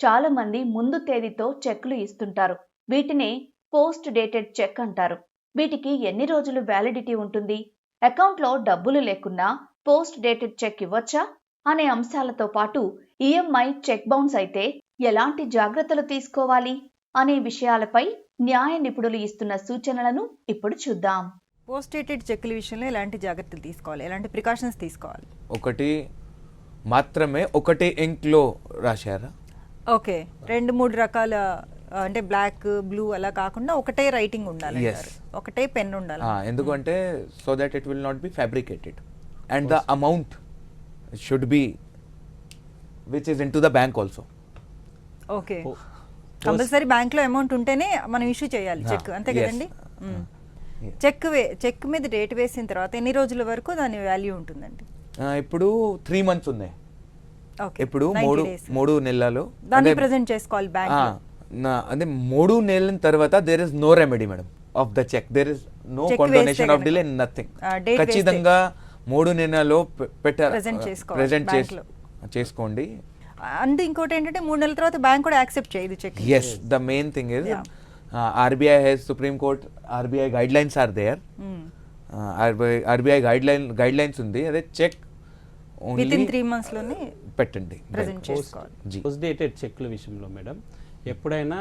చాలా మంది ముందు తేదీతో చెక్లు ఇస్తుంటారు. వీటినే పోస్ట్ డేటెడ్ చెక్ అంటారు. వీటికి ఎన్ని రోజులు వ్యాలిడిటీ ఉంటుంది? అకౌంట్లో డబ్బులు లేకున్నా పోస్ట్ డేటెడ్ చెక్ ఇవ్వచ్చా అనే అంశాలతో పాటు ఈఎంఐ చెక్ బౌన్స్ అయితే ఎలాంటి జాగ్రత్తలు తీసుకోవాలి అనే విషయాలపై న్యాయ నిపుణులు ఇస్తున్న సూచనలను ఇప్పుడు చూద్దాం. పోస్ట్ డేటెడ్ చెక్ల విషయంలో ఎలాంటి జాగ్రత్తలు తీసుకోవాలి, ఎలాంటి ప్రికాషన్స్ తీసుకోవాలి? ఒకటి మాత్రమే ఒకటే ఇంక్లో రాశారా? ఓకే, 2-3 రకాల అంటే బ్లాక్ బ్లూ అలా కాకుండా ఒకటే రైటింగ్ ఉండాలి, ఒకటే పెన్ ఉండాలి. ఎందుకంటే so that it will not be fabricated and the amount should be which is into the bank also. Okay, compulsory bank లో అమౌంట్ ఉంటేనే మనం ఇష్యూ చేయాలి చెక్, అంతే కదండి? చెక్ మీద డేట్ వేసిన తర్వాత ఎన్ని రోజుల వరకు దాని వాల్యూ ఉంటుందండి? ఇప్పుడు 3 months ఉన్నాయి. ఇప్పుడు 3 నెలలు దాన్ని ప్రెజెంట్ చేసుకోవాలి బ్యాంక్. అదే 3 నెలల తర్వాత there is no remedy madam of the check, there is no condonation of delay, nothing. ఖచ్చితంగా 3 నెలల్లో ప్రెజెంట్ చేసుకోండి. అండ్ ఇంకోటి ఏంటంటే 3 నెలల తర్వాత బ్యాంక్ కూడా యాక్సెప్ట్ చేయదు check. Yes, the main thing is RBI has Supreme Court RBI guidelines are there. RBI guidelines ఉంది. అదే చెక్ వితిన్ 3 months లోనే పెట్టండి. పోస్ట్ డేటెడ్ చెక్ల విషయంలో మేడం ఎప్పుడైనా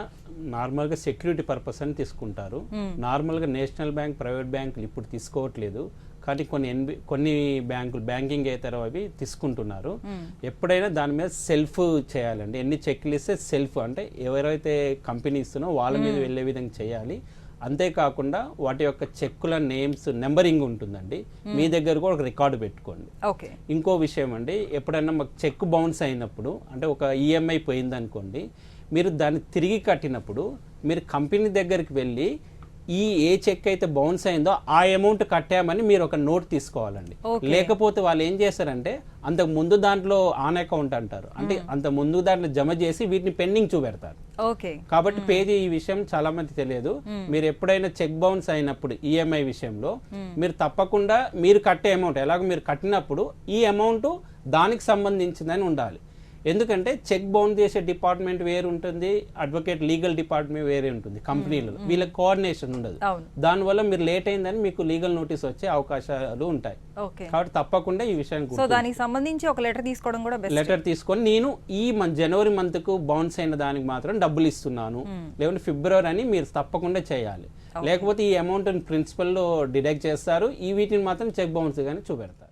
నార్మల్గా సెక్యూరిటీ పర్పస్ అని తీసుకుంటారు. నార్మల్గా నేషనల్ బ్యాంక్, ప్రైవేట్ బ్యాంకులు ఇప్పుడు తీసుకోవట్లేదు, కానీ కొన్ని బ్యాంకులు బ్యాంకింగ్ అయితే అవి తీసుకుంటున్నారు. ఎప్పుడైనా దాని మీద సెల్ఫ్ చేయాలండి. ఎన్ని చెక్లు ఇస్తే సెల్ఫ్ అంటే ఎవరైతే కంపెనీ ఇస్తున్నో వాళ్ళ మీద వెళ్ళే విధంగా చేయాలి. అంతేకాకుండా వాటి యొక్క చెక్కుల నేమ్స్ నెంబరింగ్ ఉంటుందండి, మీ దగ్గర కూడా ఒక రికార్డు పెట్టుకోండి. ఇంకో విషయం అండి, ఎప్పుడైనా మాకు చెక్ బౌన్స్ అయినప్పుడు అంటే ఒక ఈఎంఐ పోయిందనుకోండి, మీరు దాన్ని తిరిగి కట్టినప్పుడు మీరు కంపెనీ దగ్గరికి వెళ్ళి ఏ చెక్ అయితే బౌన్స్ అయిందో ఆ అమౌంట్ కట్టామని మీరు ఒక నోట్ తీసుకోవాలండి. లేకపోతే వాళ్ళు ఏం చేస్తారంటే అంతకు ముందు దాంట్లో ఆన్ అకౌంట్ అంటారు, అంటే అంత ముందు దాంట్లో జమ చేసి వీటిని పెండింగ్ చూపెడతారు. కాబట్టి పేజీ ఈ విషయం చాలా మంది తెలియదు. మీరు ఎప్పుడైనా చెక్ బౌన్స్ అయినప్పుడు ఈఎంఐ విషయంలో మీరు తప్పకుండా మీరు కట్టే అమౌంట్ ఎలాగో మీరు కట్టినప్పుడు ఈ అమౌంట్ దానికి సంబంధించిందని ఉండాలి. ఎందుకంటే చెక్ బౌండ్ చేసే డిపార్ట్మెంట్ వేరు ఉంటుంది, అడ్వకేట్ లీగల్ డిపార్ట్మెంట్ వేరే ఉంటుంది కంపెనీలలో, వీళ్ళకి కోఆర్డినేషన్ ఉండదు. దానివల్ల మీరు లేట్ అయిందని మీకు లీగల్ నోటీస్ వచ్చే అవకాశాలు ఉంటాయి. కాబట్టి తప్పకుండా ఈ విషయానికి దానికి సంబంధించి ఒక లెటర్ తీసుకోవడం కూడా లెటర్ తీసుకొని నేను ఈ జనవరి మంత్ కు బౌన్స్ అయిన దానికి మాత్రం డబ్బులు ఇస్తున్నాను, లేకుంటే ఫిబ్రవరి అని మీరు తప్పకుండా చేయాలి. లేకపోతే ఈ అమౌంట్ ప్రిన్సిపల్ లో డిడక్ట్ చేస్తారు, ఈ వీటిని మాత్రం చెక్ బౌన్స్ గానీ చూపెడతారు.